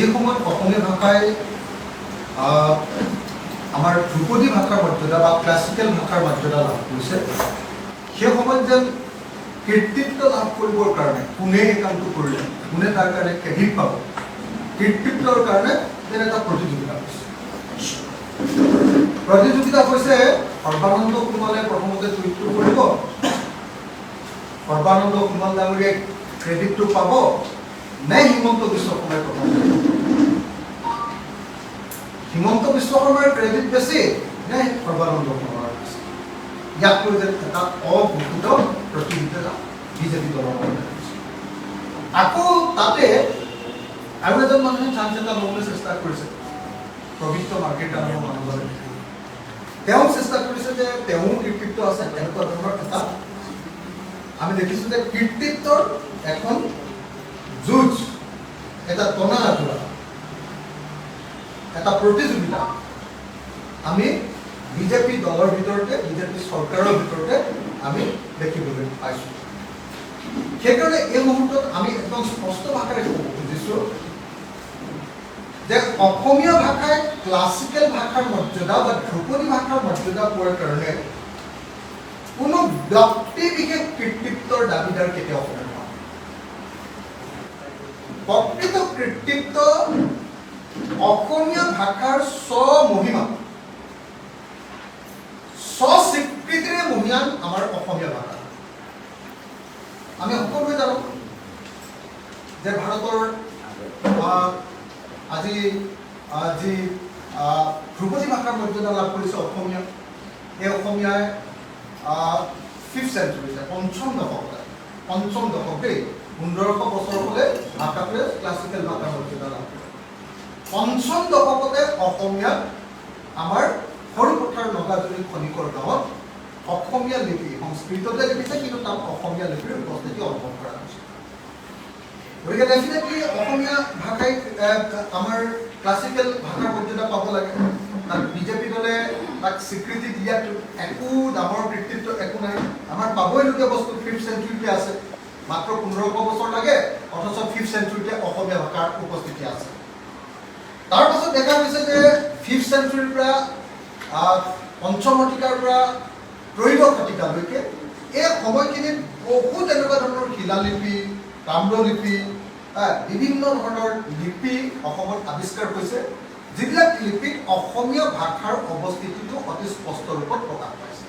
যে সময়ত অসমীয়া ভাষায় আমাৰ ধ্ৰুপদী ভাষাৰ মৰ্যাদা বা ক্লাছিকেল ভাষাৰ মৰ্যাদা লাভ কৰিছে, সেই সময়ত যেন কৃতিত্ব লাভ কৰিবৰ কাৰণে কোনে এই কামটো কৰিলে, কোনে তাৰ কাৰণে ক্ৰেডিট পাব, কৃতিত্বৰ কাৰণে যেন এটা প্ৰতিযোগিতা হৈছে। প্ৰতিযোগিতা হৈছে সৰ্বানন্দ সোণোৱালে প্ৰথমতে টুইটটো কৰিব, সৰ্বানন্দ সোণোৱাল ডাঙৰীয়াই ক্ৰেডিটটো পাব নে হিমন্ত বিশ্ব শৰ্মাই প্ৰথমতে? হিমন্ত বিশ্ব শৰ্মাৰ ক্ৰেডিট বেছি নে সৰ্বানন্দ সোণোৱালৰ বেছি? ইয়াক লৈ যেন এটা অঘোষিত প্ৰতিযোগিতা বিজেপি দলৰ কাৰণে। আকৌ তাতে আৰু এজন মানুহে চান্স এটা ল'বলৈ চেষ্টা কৰিছে, প্ৰবৃত্ত মাৰ্কেটাৰ নামৰ মানুহজনে। তেওঁ চেষ্টা কৰিছে যে তেওঁ কৃতিত্ব আছে, এনেকুৱা ধৰণৰ এটা আমি দেখিছোঁ যে কৃতিত্বৰ এখন যুঁজ, এটা টনা আঁতৰা, এটা প্ৰতিযোগিতা আমি বিজেপি দলৰ ভিতৰতে, বিজেপি চৰকাৰৰ ভিতৰতে আমি দেখিবলৈ পাইছোঁ। সেইকাৰণে এই মুহূৰ্তত আমি একদম স্পষ্ট ভাষাৰে ক'ব খুজিছোঁ যে অসমীয়া ভাষাই ক্লাছিকেল ভাষাৰ মৰ্যাদা বা ধ্ৰুপদী ভাষাৰ মৰ্যাদা পোৱাৰ কাৰণে কোনো ব্যক্তি বিশেষ কৃতিত্বৰ দাবীদাৰ কেতিয়াও হ'ব নোৱাৰে। প্ৰকৃত কৃতিত্ব অসমীয়া ভাষাৰ স্বমহিমা, স্বস্বীকৃতিৰে মহিয়ান আমাৰ অসমীয়া ভাষা। আমি সকলোৱে জানো যে ভাৰতৰ আজি যি ধ্ৰুপদী ভাষাৰ মৰ্যাদা লাভ কৰিছে অসমীয়া, এই অসমীয়াই 5th century পঞ্চম দশকে 1500 বছৰ হ'লে ভাষাটোৱে ক্লাছিকেল ভাষাৰ মৰ্যাদা লাভ কৰে। পঞ্চম দশকতে অসমীয়াত আমাৰ সৰুপথাৰ নগাজুৰি খনিকৰ গাঁৱত অসমীয়া লিপি, সংস্কৃততে লিখিছে কিন্তু তাত অসমীয়া লিপিৰ উপস্থিতি অনুভৱ কৰা হৈছে। গতিকে ডেফিনেটলি অসমীয়া ভাষাই আমাৰ ক্লাছিকেল ভাষাৰ মৰ্যাদা পাব লাগে। তাত বিজেপি দলে তাক স্বীকৃতি দিয়াত একো ডাঙৰ কৃতিত্ব একো নাই। আমাৰ পাবইলগীয়া বস্তু 5th centuryতে আছে, মাত্ৰ 1500 বছৰ লাগে, অথচ 5th centuryতে অসমীয়া ভাষাৰ উপস্থিতি আছে। তাৰ পাছত দেখা গৈছে যে 5th centuryৰ পৰা পঞ্চম শতিকাৰ পৰা ত্ৰয়োদশ শতিকালৈকে এই সময়খিনিত বহুত এনেকুৱা ধৰণৰ শিলালিপি, তাম্ৰলিপি, বিভিন্ন ধৰণৰ লিপি অসমত আৱিষ্কাৰ হৈছে, যিবিলাক লিপিত অসমীয়া ভাষাৰ অৱস্থিতিটো অতি স্পষ্ট ৰূপত প্ৰকাশ পাইছে।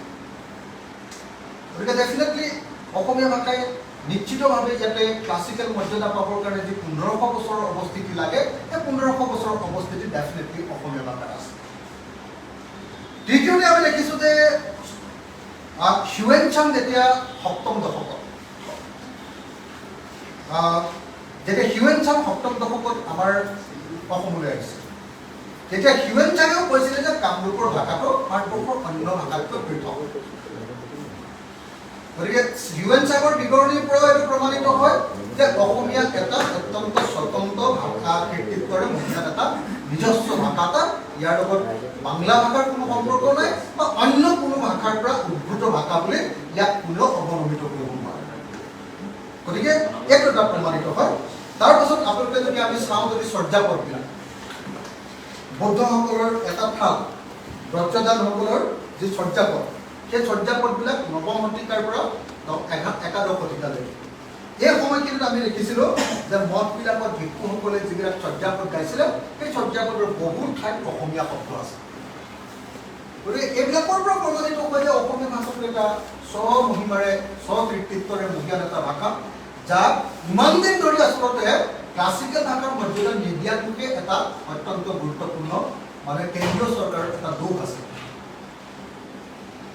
গতিকে ডেফিনেটলি অসমীয়া ভাষাই নিশ্চিতভাৱে ইয়াতে ক্লাছিকেল মৰ্যাদা পাবৰ কাৰণে যি 1500 বছৰৰ অৱস্থিতি লাগে, সেই 1500 বছৰৰ অৱস্থিতি ডেফিনেটলি অসমীয়া ভাষাত আছে। দ্বিতীয়তে আমি দেখিছোঁ যে হিউৱেন চাং যেতিয়া 7ম দশকত, যেতিয়া হিউৱেন চাং 7ম দশকত আমাৰ অসমলৈ আহিছে, তেতিয়া হিউৱেন চাঙেও কৈছিলে যে কামৰূপৰ ভাষাটো ভাৰতবৰ্ষৰ অন্য ভাষাতকৈ পৃথক। গতিকে হিউৱেন চাঙৰ বিৱৰণীৰ পৰাও এইটো প্ৰমাণিত হয় যে অসমীয়া এটা অত্যন্ত স্বতন্ত্ৰ ভাষা কৃতিত্বৰে মহিয়ান এটা নিজস্ব ভাষা এটা, ইয়াৰ লগত বাংলা ভাষাৰ কোনো সম্পৰ্ক নাই বা অন্য কোনো ভাষাৰ পৰা উদ্ভূত ভাষা বুলি ইয়াক কোনেও অৱনমিত কৰিব নোৱাৰে। গতিকে এইটো এটা প্ৰমাণিত হয়। তাৰ পাছত আপোনালোকে যদি আমি চাওঁ, যদি চৰ্যাপদবিলাক বৌদ্ধসকলৰ এটা থাল, ব্ৰজদানসকলৰ যি চৰ্যাপদ, সেই চৰ্যাপদবিলাক 9ম শতিকাৰ পৰা 11শ শতিকালৈকে। এই সময়খিনিত আমি দেখিছিলোঁ যে মঠবিলাকত ভিক্ষুসকলে যিবিলাক চৰ্যাপদ গাইছিলে, সেই চৰ্যাপদৰ বহুত ঠাইত অসমীয়া শব্দ আছে। গতিকে এইবিলাকৰ পৰা প্ৰমাণিত হয় যে অসমীয়া ভাষাটো এটা স্বমহিমাৰে, স্বকৃতিত্বৰে মহিয়ান এটা ভাষা, যাক ইমান দিন ধৰি আচলতে ক্লাছিকেল ভাষাৰ মৰ্যাদা নিদিয়াটোকে এটা অত্যন্ত গুৰুত্বপূৰ্ণ কেন্দ্ৰীয় চৰকাৰৰ এটা দোষ আছে।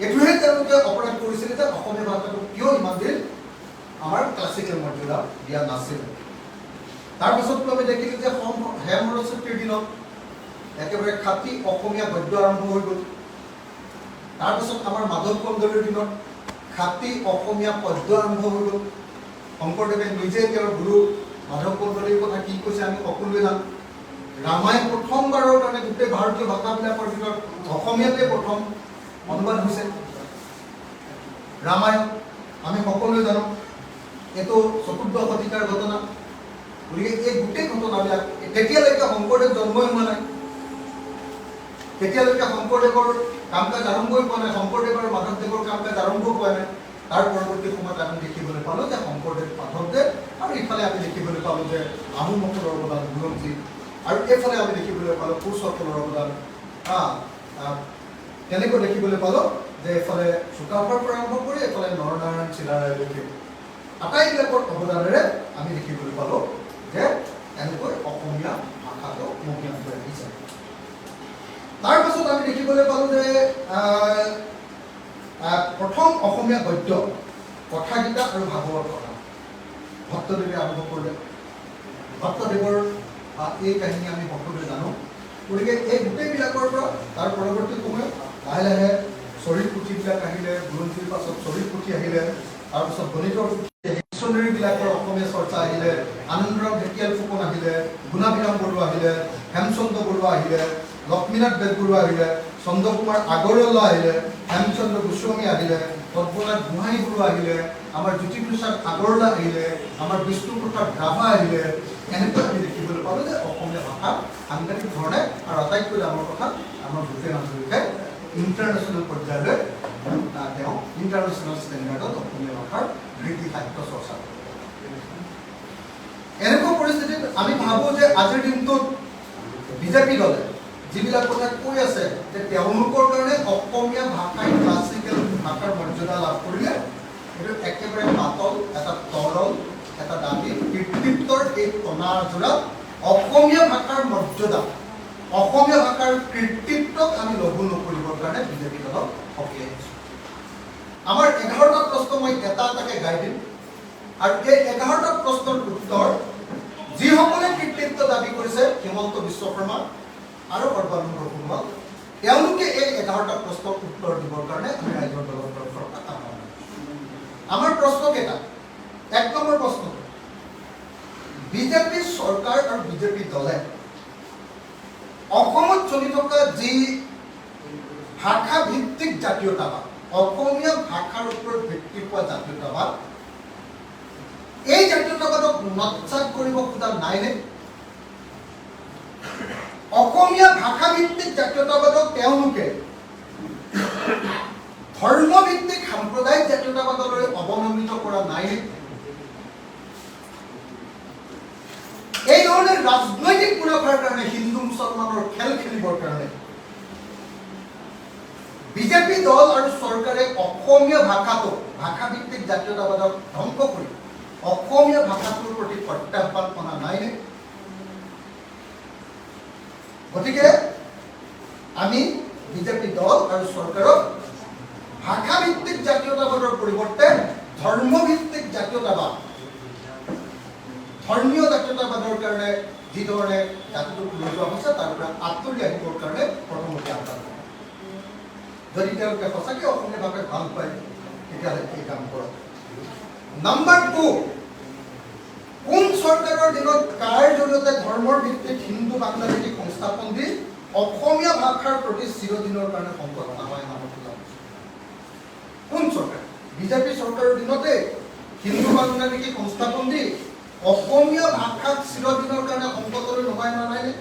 এইটোহে তেওঁলোকে অপৰাধ কৰিছিলে যে অসমীয়া ভাষাটো কিয় ইমান দিন আমাৰ ক্লাছিকেল মৰ্যাদা দিয়া নাছিল। তাৰপাছততো আমি দেখিলোঁ যে হেম সৰস্বতীৰ দিনত একেবাৰে খাটি অসমীয়া গদ্য আৰম্ভ হৈ গ'ল। তাৰপাছত আমাৰ মাধৱ কন্দলীৰ দিনত খাটি অসমীয়া পদ্য আৰম্ভ হৈ গ'ল। শংকৰদেৱে নিজে তেওঁৰ গুৰু মাধৱ কন্দলীৰ কথা কি কৈছে আমি সকলোৱে জানো। ৰামায়ণ প্ৰথমবাৰৰ কাৰণে গোটেই ভাৰতীয় ভাষাবিলাকৰ ভিতৰত অসমীয়াতে প্ৰথম অনুবাদ হৈছে। ৰামায়ণ আমি সকলোৱে জানো, এইটো 14শ শতিকাৰ ঘটনা। গতিকে এই গোটেই ঘটনাবিলাক তেতিয়ালৈকে শংকৰদেৱ জন্মই হোৱা নাই, তেতিয়ালৈকে শংকৰদেৱৰ কাম কাজ আৰম্ভই হোৱা নাই, শংকৰদেৱ আৰু মাধৱদেৱৰ কাম কাজ আৰম্ভ হোৱা নাই। তাৰ পৰৱৰ্তী সময়ত আমি দেখিবলৈ পালোঁ যে শংকৰদেৱ মাধৱদেৱ আৰু ইফালে আমি দেখিবলৈ পালোঁ যে আহোমসকলৰ অৱদান বুৰঞ্জী, আৰু এইফালে আমি দেখিবলৈ পালোঁ কোচসকলৰ অৱদান। তেনেকৈ দেখিবলৈ পালোঁ যে এইফালে চুকাফাৰ পৰা আৰম্ভ কৰি এইফালে নৰনাৰায়ণ চিলাৰায়লৈকে আটাইবিলাকৰ অৱদানেৰে আমি দেখিবলৈ পালোঁ যে এনেকৈ অসমীয়া ভাষাটো মহিয়ান হৈ আহিছে। তাৰপাছত আমি দেখিবলৈ পালোঁ যে প্ৰথম অসমীয়া গদ্য কথাগীতা আৰু ভাগৱত কথা ভট্টদেৱে আৰম্ভ কৰিলে। ভট্টদেৱৰ এই কাহিনী আমি সকলোৱে জানো। গতিকে এই গোটেইবিলাকৰ পৰা তাৰ পৰৱৰ্তী সময়ত লাহে লাহে চৰিত পুথিবিলাক আহিলে, বুৰঞ্জীৰ পাছত চৰিত পুথি আহিলে, তাৰপিছত গণিতৰ পুথি, ডিকশ্যনেৰীবিলাকৰ অসমীয়া চৰ্চা আহিলে, আনন্দৰাম ঢেকিয়াল ফুকন আহিলে, গুণাভিৰাম বৰুৱা আহিলে, হেমচন্দ্ৰ বৰুৱা আহিলে, লক্ষ্মীনাথ বেজবৰুৱা আহিলে, চন্দ্ৰকুমাৰ আগৰৱালা আহিলে, হেমচন্দ্ৰ গোস্বামী আহিলে, পদ্মনাথ গোহাঁই বৰুৱা আহিলে, আমাৰ জ্যোতিপ্ৰসাদ আগৰৱালা আহিলে, আমাৰ বিষ্ণুপ্ৰসাদ ৰাভা আহিলে। এনেকৈ আমি দেখিবলৈ পালোঁ যে অসমীয়া ভাষা সাংঘাতিক ধৰণে, আৰু আটাইতকৈ ডাঙৰ কথা আমাৰ ভূপেন হাজৰিকাই ইণ্টাৰনেশ্যনেল পৰ্যায়লৈ তেওঁ ইণ্টাৰনেশ্যনেল ষ্টেণ্ডাৰ্ডত অসমীয়া ভাষাৰ কৃতি সাহিত্য চৰ্চা কৰে। এনেকুৱা পৰিস্থিতিত আমি ভাবোঁ যে আজিৰ দিনটোত বিজেপি দলে যিবিলাক কথা কৈ আছে যে তেওঁলোকৰ কাৰণে অসমীয়া ভাষাই ক্লাছিকেল ভাষাৰ মৰ্যাদা লাভ কৰিলে, এইটো একেবাৰে পাতল এটা তৰল এটা দাবী। কৃতিত্বৰ এই কণাযোৰাত অসমীয়া ভাষাৰ মৰ্যাদা, অসমীয়া ভাষাৰ কৃতিত্বক আমি লঘু নকৰিবৰ কাৰণে বিজেপি দলক সকীয়াই দিছোঁ। আমাৰ 11টা প্ৰশ্ন মই এটা এটাকে গাই দিম, আৰু এই 11টা প্ৰশ্নৰ উত্তৰ যিসকলে কৃতিত্ব দাবী কৰিছে, হিমন্ত বিশ্ব শৰ্মা আৰু সৰ্বানন্দ সোণোৱাল, তেওঁলোকে এই 11টা প্ৰশ্নৰ উত্তৰ দিবৰ কাৰণে আমি ৰাইজৰ দলৰ তৰফৰ পৰা আহ্বান কৰিছোঁ। আমাৰ প্ৰশ্ন কেইটা? 1 নম্বৰ প্ৰশ্নটো, বিজেপি চৰকাৰ আৰু বিজেপি দলে অসমত চলি থকা যি ভাষা ভিত্তিক জাতীয়তাবাদ, অসমীয়া ভাষাৰ ওপৰত ভিত্তি পোৱা জাতীয়তাবাদ, এই জাতীয়তাবাদক নৎসাৎ কৰিব খোজা নাইনে? অসমীয়া ভাষা ভিত্তিক জাতীয়তাবাদক তেওঁলোকে ধৰ্মভিত্তিক সাম্প্ৰদায়িক জাতীয়তাবাদলৈ অৱনমিত কৰা নাইনে? এই ধৰণে ৰাজনৈতিক মুনাফাৰ কাৰণে, হিন্দু মুছলমানৰ খেল খেলিবৰ কাৰণে বিজেপি দল আৰু চৰকাৰে অসমীয়া ভাষাটো, ভাষাভিত্তিক জাতীয়তাবাদক ধ্বংস কৰি অসমীয়া ভাষাটোৰ প্ৰতি প্ৰত্যাহ্বান অনা নাইনে? গতিকে আমি বিজেপি দল আৰু চৰকাৰক ভাষাভিত্তিক জাতীয়তাবাদৰ পৰিৱৰ্তে ধৰ্মভিত্তিক জাতীয়তাবাদ, ধৰ্মীয় জাতীয়তাবাদৰ কাৰণে যি ধৰণে জাতিটোক লৈ যোৱা হৈছে তাৰ পৰা আঁতৰি আহিবৰ কাৰণে প্ৰথমতে আহ্বান কৰোঁ। যদি তেওঁলোকে সঁচাকৈ অসমীয়া ভাষাক ভাল পায় তেতিয়াহ'লে এই কাম কৰক। নম্বৰ 2, কোন চৰকাৰৰ দিনত কাৰ জৰিয়তে ধৰ্মৰ ভিত্তিত হিন্দু বাংলাদেশী সংস্থাপন দি অসমীয়া ভাষাৰ প্ৰতি চিৰদিনৰ কাৰণে সংকট নহয় নামত খোলা হৈছে? কোন চৰকাৰ? বিজেপি চৰকাৰৰ দিনতে হিন্দু বাংলাদেশী সংস্থাপন দি অসমীয়া ভাষাক চিৰদিনৰ কাৰণে সংকটলৈ নমাই নানাইনে?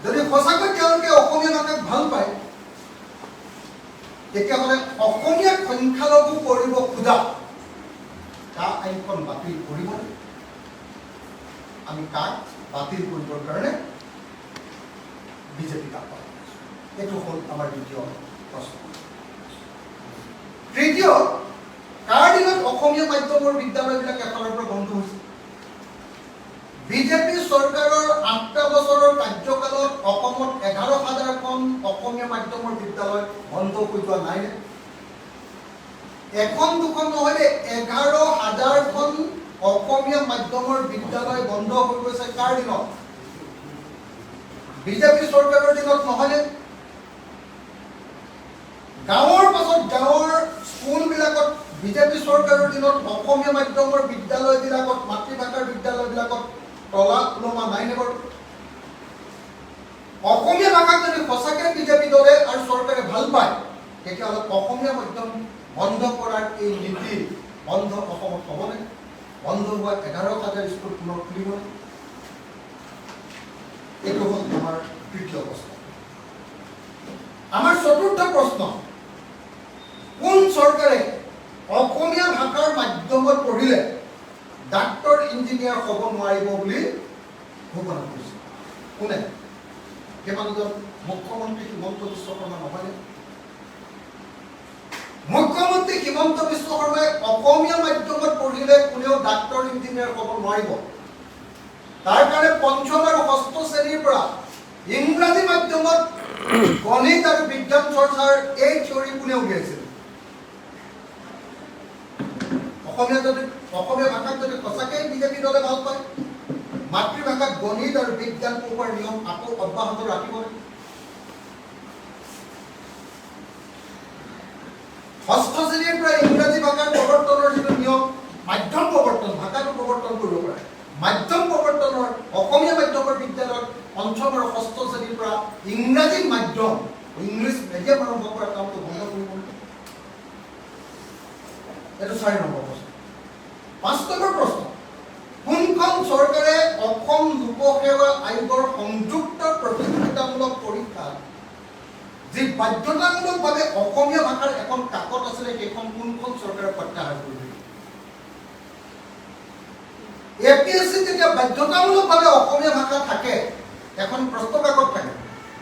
যদি সঁচাকৈ তেওঁলোকে অসমীয়া ভাষাক ভাল পায় তেতিয়াহ'লে অসমীয়াক সংখ্যালঘু কৰিব খোজা কা আইনখন বাতিল কৰিব। আমি কাক বাতিল কৰিবৰ কাৰণে বিজেপিক আহ্বান কৰিছোঁ। এইটো হ'ল আমাৰ দ্বিতীয় প্ৰশ্ন। তৃতীয়, কাৰ দিনত অসমীয়া মাধ্যমৰ বিদ্যালয়বিলাক এফালৰ পৰা বন্ধ হৈছে? বিজেপি চৰকাৰৰ 8টা বছৰৰ কাৰ্যকালত অসমত 11,000খন অসমীয়া মাধ্যমৰ বিদ্যালয় বন্ধ হৈ যোৱা নাইনে? এখন দুখন নহ'লে 11,000খন অসমীয়া মাধ্যমৰ বিদ্যালয় বন্ধ হৈ গৈছে কাৰ দিনত? বিজেপি চৰকাৰৰ দিনত নহ'লে? গাঁৱৰ পাছত গাঁৱৰ স্কুলবিলাকত বিজেপি চৰকাৰৰ দিনত অসমীয়া মাধ্যমৰ বিদ্যালয়বিলাকত, মাতৃভাষাৰ বিদ্যালয়বিলাকত তলা ওলমা নাইনে বাৰু? অসমীয়া ভাষাক যদি সঁচাকৈ বিজেপি দলে আৰু চৰকাৰে ভাল পায় তেতিয়াহ'লে অসমীয়া মাধ্যম বন্ধ কৰাৰ এই নীতি বন্ধ অসমত হ'বনে? বন্ধ হোৱা 11,000 স্কুল পুনৰ খুলিব। এইটো হ'ল আমাৰ তৃতীয় প্ৰশ্ন। আমাৰ চতুৰ্থ প্ৰশ্ন, কোন চৰকাৰে অসমীয়া ভাষাৰ মাধ্যমত পঢ়িলে ডাক্তৰ ইঞ্জিনিয়াৰ হ'ব নোৱাৰিব বুলি ঘোষণা কৰিছে? কোনে? সেই মানুহজন মুখ্যমন্ত্ৰী হিমন্ত বিশ্ব শৰ্মা নহয়নে? মুখ্যমন্ত্ৰী হিমন্ত বিশ্ব শৰ্মাই অসমীয়া মাধ্যমত পঢ়িলে কোনেও ডাক্তৰ ইঞ্জিনিয়াৰ হ'ব নোৱাৰিব। তাৰ কাৰণে পঞ্চম আৰু ষষ্ঠ শ্ৰেণীৰ পৰা ইংৰাজী মাধ্যমত গণিত আৰু বিজ্ঞান চৰ্চাৰ এই থিয়ৰী কোনে উলিয়াইছিল? অসমীয়া ভাষাক যদি সঁচাকৈ বিজেপি দলে ভাল পায়, মাতৃভাষাত গণিত আৰু বিজ্ঞান পঢ়োৱাৰ নিয়ম আকৌ অব্যাহত ৰাখিব। ষষ্ঠ শ্ৰেণীৰ পৰা ইংৰাজী ভাষাৰ প্ৰৱৰ্তনৰ যিটো নিয়ম, মাধ্যম প্ৰৱৰ্তন, ভাষাটো প্ৰৱৰ্তন কৰিব পাৰে, মাধ্যম প্ৰৱৰ্তনৰ অসমীয়া মাধ্যমৰ বিদ্যালয়ত পঞ্চম আৰু ষষ্ঠ শ্ৰেণীৰ পৰা ইংৰাজী মাধ্যম, ইংলিছ মিডিয়াম আৰম্ভ কৰাৰ কামটো বন্ধ কৰিব। এইটো 4 নম্বৰ প্ৰশ্ন। 5 নম্বৰ প্ৰশ্ন, কোনখন চৰকাৰে অসম লোকসেৱা আয়োগৰ সংযুক্ত প্ৰতিযোগিতামূলক পৰীক্ষা যি বাধ্যতামূলকভাৱে অসমীয়া ভাষাৰ এখন কাকত আছিলে, সেইখন কোনখন চৰকাৰে প্ৰত্যাহাৰ কৰিলে? APSC যেতিয়া বাধ্যতামূলকভাৱে অসমীয়া ভাষা থাকে, এখন প্ৰশ্ন কাকত থাকে,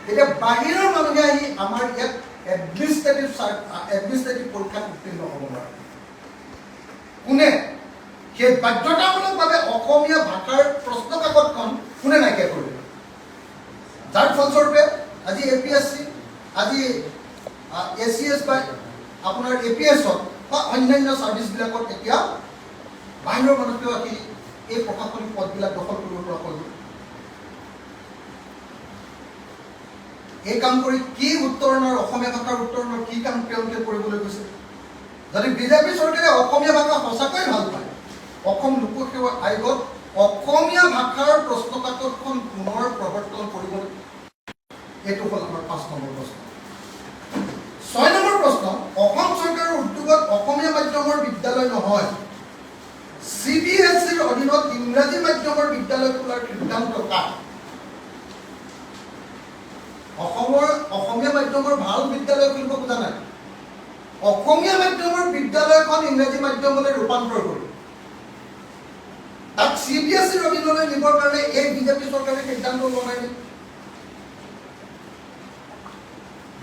তেতিয়া বাহিৰৰ মানুহে আহি আমাৰ ইয়াত এডমিনিষ্ট্ৰেটিভ পৰীক্ষাত উত্তীৰ্ণ হ'ব নোৱাৰে। কোনে সেই বাধ্যতামূলকভাৱে অসমীয়া ভাষাৰ প্ৰশ্ন কাকতখন কোনে নাইকিয়া কৰিলে? যাৰ ফলস্বৰূপে আজি APSC, আজি ACS বা আপোনাৰ APS-ত বা অন্যান্য ছাৰ্ভিচবিলাকত এতিয়া বাহিৰৰ মানুহকেও আহি এই প্ৰশাসনিক পদবিলাক দখল কৰিব পৰা হ'ল। এই কাম কৰি কি উত্তৰণৰ, অসমীয়া ভাষাৰ উত্তৰণৰ কি কাম তেওঁলোকে কৰিবলৈ গৈছে? যদি বিজেপি চৰকাৰে অসমীয়া ভাষা সঁচাকৈ ভাল পায়, অসম লোকসেৱা আয়োগত অসমীয়া ভাষাৰ প্ৰশ্ন কাকতখন পুনৰ প্ৰৱৰ্তন কৰিবলৈ। এইটো হ'ল আমাৰ 5 নম্বৰ প্ৰশ্ন। 6 নম্বৰ প্ৰশ্ন, অসম চৰকাৰৰ উদ্যোগত অসমীয়া মাধ্যমৰ বিদ্যালয় নহয়, CBSEৰ অধীনত ইংৰাজী মাধ্যমৰ বিদ্যালয় খোলাৰ সিদ্ধান্ত কাৰ? অসমীয়া মাধ্যমৰ ভাল বিদ্যালয় খুলিব খোজা নাই, অসমীয়া মাধ্যমৰ বিদ্যালয়খন ইংৰাজী মাধ্যমলৈ ৰূপান্তৰ কৰিব, তাক CBSEৰ অধীনলৈ নিবৰ কাৰণে এই বিজেপি চৰকাৰে সিদ্ধান্ত লোৱা নাই।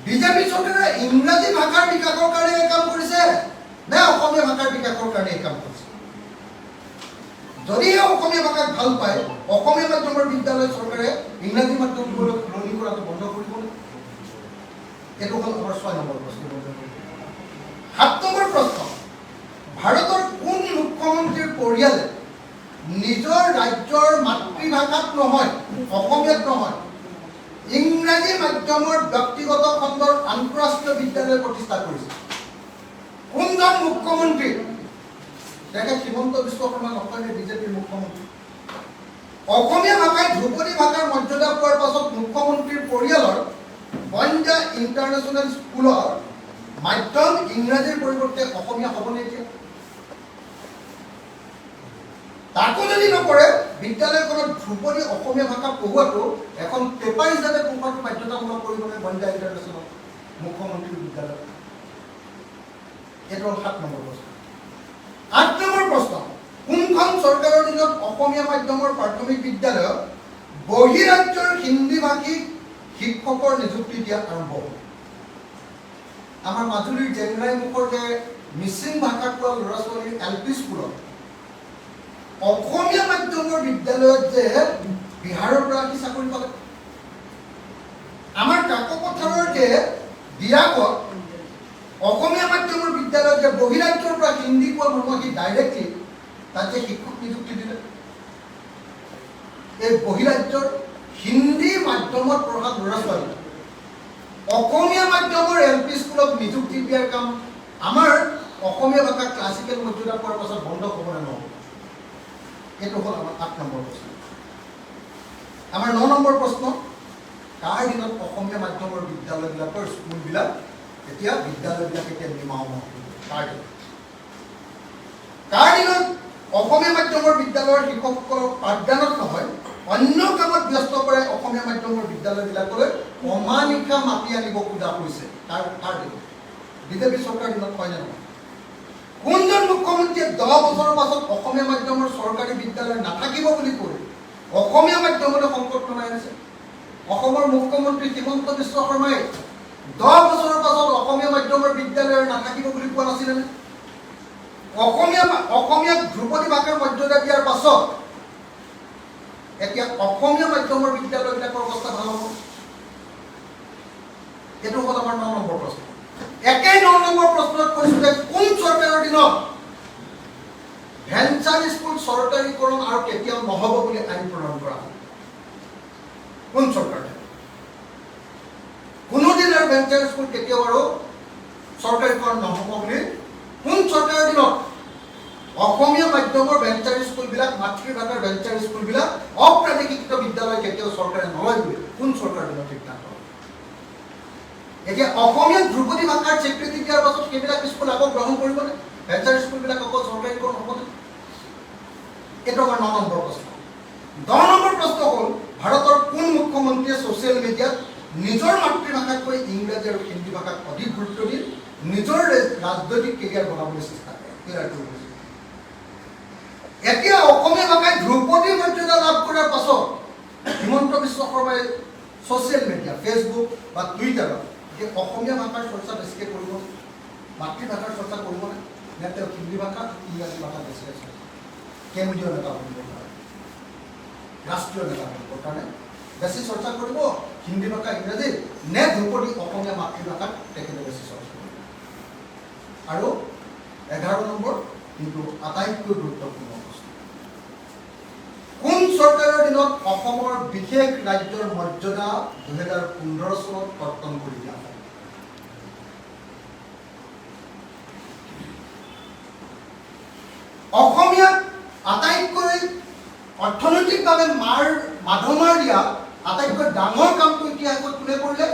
বিজেপি চৰকাৰে ইংৰাজী ভাষাৰ বিকাশৰ কাৰণে এই কাম কৰিছে নে অসমীয়া ভাষাৰ বিকাশৰ কাৰণে এই কাম কৰিছে? যদিহে অসমীয়া ভাষাক ভাল পায়, অসমীয়া মাধ্যমৰ বিদ্যালয় চৰকাৰে ইংৰাজী মাধ্যমবোৰক সলনি কৰাটো বন্ধ কৰিব। এইটো হ'ল আমাৰ 6 নম্বৰ প্ৰশ্ন। 7 নম্বৰ প্ৰশ্ন, ভাৰতৰ কোন মুখ্যমন্ত্ৰীৰ পৰিয়ালে নিজৰ ৰাজ্যৰ মাতৃভাষাত নহয়, অসমীয়াত নহয়, ইংৰাজী মাধ্যমৰ ব্যক্তিগত খণ্ডৰ আন্তঃৰাষ্ট্ৰীয় বিদ্যালয় প্ৰতিষ্ঠা কৰিছে? কোনজন মুখ্যমন্ত্ৰী? তেখেত হিমন্ত বিশ্ব শৰ্মা নহয়, বিজেপিৰ মুখ্যমন্ত্ৰী। অসমীয়া ভাষাই ধ্ৰুপদী ভাষাৰ মৰ্যাদা পোৱাৰ পাছত মুখ্যমন্ত্ৰীৰ পৰিয়ালৰ বন্দা ইণ্টাৰনেশ্যনেল স্কুলৰ মাধ্যম ইংৰাজীৰ পৰিৱৰ্তে অসমীয়া হ'বনে এতিয়া? তাকো যদি নকৰে, বিদ্যালয়খনত ধ্ৰুপদী অসমীয়া ভাষা পঢ়ুৱাটো এখন পেপাৰ হিচাপে পঢ়ুৱাটো বাধ্যতামূলক কৰিবলৈ বন্দা ইণ্টাৰনেশ্যনেল মুখ্যমন্ত্ৰীৰ বিদ্যালয়। এইটো হ'ল 7 নম্বৰ প্ৰশ্ন। 8 নম্বৰ প্ৰশ্ন, কোনখন চৰকাৰৰ দিনত অসমীয়া মাধ্যমৰ প্ৰাথমিক বিদ্যালয়ত বহিৰাজ্যৰ হিন্দী ভাষিক শিক্ষকৰ নিযুক্তি দিয়া আৰম্ভ হ'ল? আমাৰ মাজুলীৰ জেংৰাই মুখৰ যে মিচিং ভাষা কোৱা ল'ৰা ছোৱালীৰ LP স্কুলত অসমীয়া মাধ্যমৰ বিদ্যালয়ত যে বিহাৰৰ পৰা আহি চাকৰি পালে। আমাৰ কাকপথাৰৰ যে দিৰাকত অসমীয়া মাধ্যমৰ বিদ্যালয়ত যে বহিৰাজ্যৰ পৰা হিন্দী কোৱা মানুহ আহি ডাইৰেক্টলি তাত যে শিক্ষক নিযুক্তি দিলে। এই বহিৰাজ্যৰ হিন্দী মাধ্যমত পঢ়া ল'ৰা ছোৱালী অসমীয়া মাধ্যমৰ LP স্কুলত নিযুক্তি দিয়াৰ কাম আমাৰ অসমীয়া ভাষা ক্লাছিকেল মৰ্যাদা পোৱাৰ পাছত বন্ধ হ'ব নে নহ'ব? এইটো হ'ল আমাৰ 8 নম্বৰ প্ৰশ্ন। আমাৰ 9 নম্বৰ প্ৰশ্ন, কাৰ দিনত অসমীয়া মাধ্যমৰ বিদ্যালয়বিলাকৰ স্কুলবিলাক এতিয়া নিৰ্মাণ হ'ব? কাৰ দিনত অসমীয়া মাধ্যমৰ বিদ্যালয়ৰ শিক্ষকসকলক পাঠদানত নহয় অন্য কামত ব্যস্ত কৰে অসমীয়া মাধ্যমৰ বিদ্যালয়বিলাকলৈ অমানিশা মাতি আনিব খোজা হৈছে তাৰ বিজেপি চৰকাৰ দিনত হয় নে নহয় কোনজন মুখ্যমন্ত্ৰীয়ে 10 বছৰৰ পাছত অসমীয়া মাধ্যমৰ চৰকাৰী বিদ্যালয় নাথাকিব বুলি কৈ অসমীয়া মাধ্যমলৈ সংকট নমাই আনিছে অসমৰ মুখ্যমন্ত্ৰী হিমন্ত বিশ্ব শৰ্মাই 10 বছৰৰ পাছত অসমীয়া মাধ্যমৰ বিদ্যালয় নাথাকিব বুলি কোৱা নাছিলেনে অসমীয়া ধ্ৰুপদী ভাষাৰ মৰ্যাদা দিয়াৰ পাছত এতিয়া অসমীয়া মাধ্যমৰ বিদ্যালয়বিলাকৰ অৱস্থা ভাল হ'ব এইটো হ'ল আমাৰ 9 নম্বৰ প্ৰশ্ন একেই 9 নম্বৰ প্ৰশ্নত কৈছো যে কোন চৰকাৰৰ দিনত ভেঞ্চাৰ স্কুল চৰকাৰীকৰণ আৰু কেতিয়াও নহ'ব বুলি আইন প্ৰণয়ন কৰা হয় কোন চৰকাৰ কোনোদিন আৰু ভেঞ্চাৰ স্কুল কেতিয়াও আৰু চৰকাৰীকৰণ নহ'ব বুলি কোন চৰকাৰৰ দিনত অসমীয়া মাধ্যমৰ ভেঞ্চাৰ স্কুলবিলাক মাতৃভাষাৰ ভেঞ্চাৰ স্কুলবিলাক অপ্ৰাদেশিক বিদ্যালয় কেতিয়াও চৰকাৰে নলয় বুলি কোন চৰকাৰৰ দিনত সিদ্ধান্ত এতিয়া অসমীয়া ধ্ৰুপদী ভাষাৰ স্বীকৃতি দিয়াৰ পাছত সেইবিলাক স্কুল আকৌ গ্ৰহণ কৰিবনে ভেঞ্চাৰ স্কুলবিলাক আকৌ চৰকাৰীকৰণ হ'বনে এইটো আমাৰ 9 নম্বৰ প্ৰশ্ন 10 নম্বৰ প্ৰশ্ন হ'ল ভাৰতৰ কোন মুখ্যমন্ত্ৰীয়ে ছ'চিয়েল মিডিয়াত নিজৰ মাতৃভাষাতকৈ ইংৰাজী আৰু হিন্দী ভাষাক অধিক গুৰুত্ব দি নিজৰ ৰাজনৈতিক কেৰিয়াৰ বনাবলৈ চেষ্টা কৰে এতিয়া অসমীয়া ভাষাই ধ্ৰুপদী মৰ্যাদা লাভ কৰাৰ পাছত হিমন্ত বিশ্ব শৰ্মাই ছ'চিয়েল মিডিয়া ফেচবুক বা টুইটাৰত অসমীয়া ভাষাৰ চৰ্চা বেছিকৈ কৰিব মাতৃভাষাৰ চৰ্চা কৰিবনে নে তেওঁ হিন্দী ভাষা ইংৰাজী ভাষা বেছিকৈ চৰ্চা কেন্দ্ৰীয় নেতা বনিবৰ কাৰণে ৰাষ্ট্ৰীয় নেতা বনিবৰ কাৰণে বেছি চৰ্চা কৰিব হিন্দী ভাষা ইংৰাজী নে ধ্ৰুপদী অসমীয়া মাতৃভাষাত তেখেতে বেছি চৰ্চা কৰিব আৰু 11 নম্বৰ কিন্তু আটাইতকৈ গুৰুত্বপূৰ্ণ প্ৰশ্ন কোন চৰকাৰৰ দিনত অসমৰ বিশেষ ৰাজ্যৰ মৰ্যাদা 2015 চনত কৰ্তন কৰি দিয়া হয় অসমীয়াক আটাইতকৈ অৰ্থনৈতিকভাৱে মাধমাৰ দিয়া আটাইতকৈ ডাঙৰ কামটো ইতিহাসত কোনে কৰিলে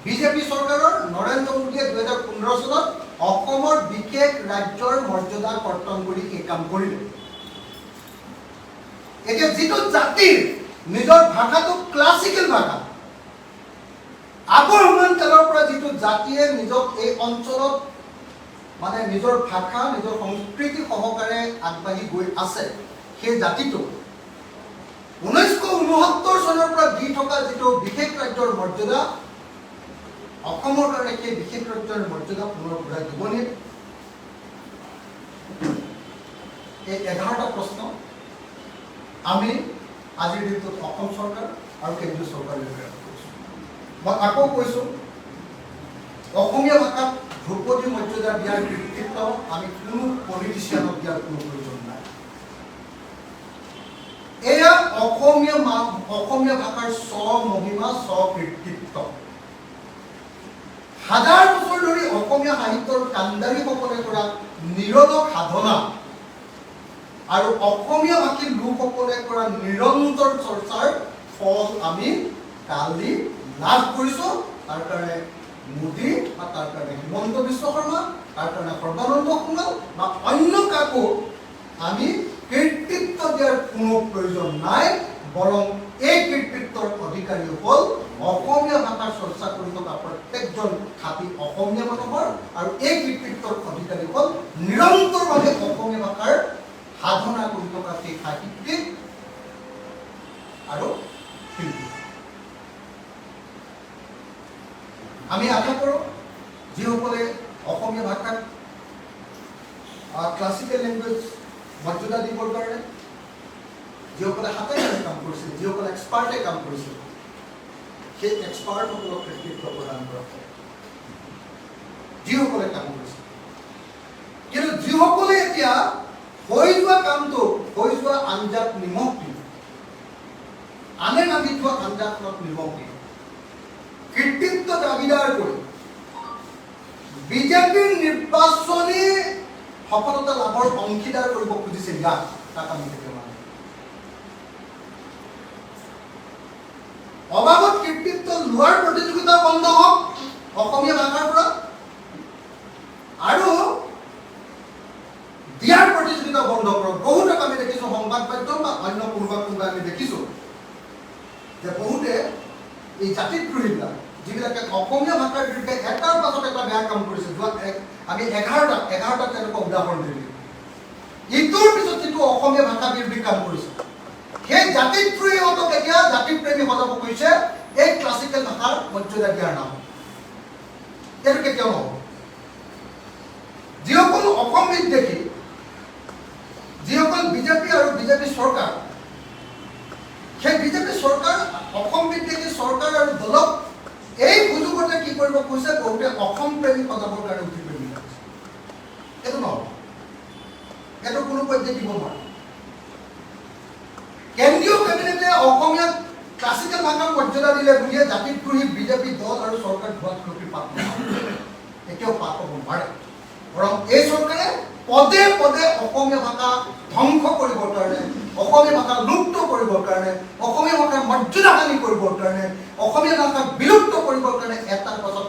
বিজেপি চৰকাৰৰ নৰেন্দ্ৰ মোদীয়ে 2015 চনত অসমৰ বিশেষ ৰাজ্যৰ মৰ্যাদা কৰ্তন কৰি এই কাম কৰিলে এতিয়া যিটো জাতিৰ নিজৰ ভাষাটো ক্লাছিকেল ভাষা আগৰ সময়কালৰ পৰা যিটো জাতিয়ে নিজক এই অঞ্চলত মানে নিজৰ ভাষা নিজৰ সংস্কৃতি সহকাৰে আগবাঢ়ি গৈ আছে সেই জাতিটো 1969 চনৰ পৰা দি থকা যিটো বিশেষ ৰাজ্যৰ মৰ্যাদা অসমৰ কাৰণে সেই বিশেষ ৰাজ্যৰ মৰ্যাদা পুনৰ ঘূৰাই দিবনে এই 11টা প্ৰশ্ন আমি আজিৰ দিনটোত অসম চৰকাৰ আৰু কেন্দ্ৰীয় চৰকাৰলৈ কৰিছোঁ মই আকৌ কৈছোঁ অসমীয়া ভাষাত ধ্ৰুপদী মৰ্যাদা দিয়াৰ কৃতিত্ব আমি কোনো পলিটিচিয়ানক দিয়াৰ কোনো প্ৰয়োজন নাই এয়া অসমীয়া ভাষাৰ স্বমহিমা স্বকৃতিত্ব হাজাৰ বছৰ ধৰি অসমীয়া সাহিত্যৰ কাণ্ডাৰীসকলে কৰা নিৰলস সাধনা আৰু অসমীয়া ভাষী লোকসকলে কৰা নিৰন্তৰ চৰ্চাৰ ফল আমি কালি লাভ কৰিছোঁ তাৰ কাৰণে মোদী বা তাৰ কাৰণে হিমন্ত বিশ্ব শৰ্মা তাৰ কাৰণে সৰ্বানন্দ সোণোৱাল বা অন্য কাকো আমি কৃতিত্ব দিয়াৰ কোনো প্ৰয়োজন নাই বৰং এই কৃতিত্বৰ অধিকাৰী হ'ল অসমীয়া ভাষাৰ চৰ্চা কৰি থকা প্ৰত্যেকজন খাঁটি অসমীয়া মানুহৰ আৰু এই কৃতিত্বৰ অধিকাৰী হ'ল নিৰন্তৰভাৱে অসমীয়া ভাষাৰ সাধনা কৰি থকা সেই সাহিত্যিক আৰু শিল্পী আমি আশা কৰোঁ যিসকলে অসমীয়া ভাষাক ক্লাছিকেল লেংগুৱেজ মৰ্যাদা দিবৰ কাৰণে যিসকলে হাতে কাম কৰিছিল যিসকলে এক্সপাৰ্টে কাম কৰিছিল সেই এক্সপাৰ্টসকলক কৃতিত্ব প্ৰদান কৰা হয় যিসকলে কাম কৰিছিল কিন্তু যিসকলে এতিয়া হৈ যোৱা কামটো হৈ যোৱা আঞ্জাত নিমখ দি আনে নামি থোৱা আঞ্জাখনত নিমখ দি কৃতিত্ব দাবীদাৰ কৰি বিজেপিৰ নিৰ্বাচনী সফলতা লাভৰ অংশীদাৰ কৰিব খুজিছে ইয়াক তাক আমি কেতিয়াও মানো অবাবত কৃতিত্ব লোৱাৰ প্ৰতিযোগিতা বন্ধ হওক অসমীয়া ভাষাৰ পৰা আৰু দিয়াৰ প্ৰতিযোগিতা বন্ধ কৰক বহুত যে বহুতে এই জাতিদ্ৰোহীবিলাক যিবিলাকে অসমীয়া ভাষাৰ বিৰুদ্ধে এটাৰ পাছত এটা বেয়া কাম কৰিছে আমি 11টা তেনেকুৱা উদাহৰণ দিলোঁ ইটোৰ পিছত যিটো অসমীয়া ভাষা বিৰোধী কাম কৰিছে সেই জাতিদ্ৰোহীহঁতক এতিয়া জাতিপ্ৰেমী সজাব কৈছে এই ক্লাছিকেল ভাষাৰ মৰ্যাদা দিয়াৰ নাম এইটো কেতিয়াও নহ'ব যিসকল অসম বিদ্বেষী যিসকল বিজেপি আৰু বিজেপি চৰকাৰ সেই বিজেপি চৰকাৰ অসম বিদ্বেষী চৰকাৰ আৰু দলক এই সুযোগতে কি কৰিব কৈছে বহুতে অসম প্ৰেমী সজাবৰ কাৰণে উঠি প্ৰেমী এইটো নহ'ব এইটো কোনো পৰ্যায় দিব নোৱাৰে কেন্দ্ৰীয় কেবিনেটে অসমীয়া ক্লাছিকেল ভাষাৰ মৰ্যাদা দিলে বুলিয়ে জাতিদ্ৰোহী বিজেপি দল আৰু চৰকাৰ ধোৱাত ক্ষতি পাত এতিয়াও পাত হ'ব নোৱাৰে বৰং এই চৰকাৰে পদে পদে অসমীয়া ভাষা ধ্বংস কৰিবৰ কাৰণে অসমীয়া ভাষা লুপ্ত কৰিবৰ কাৰণে অসমীয়া ভাষাৰ মৰ্যাদা হানি কৰিবৰ কাৰণে অসমীয়া ভাষা বিলুপ্ত কৰিবৰ কাৰণে এটাৰ পাছত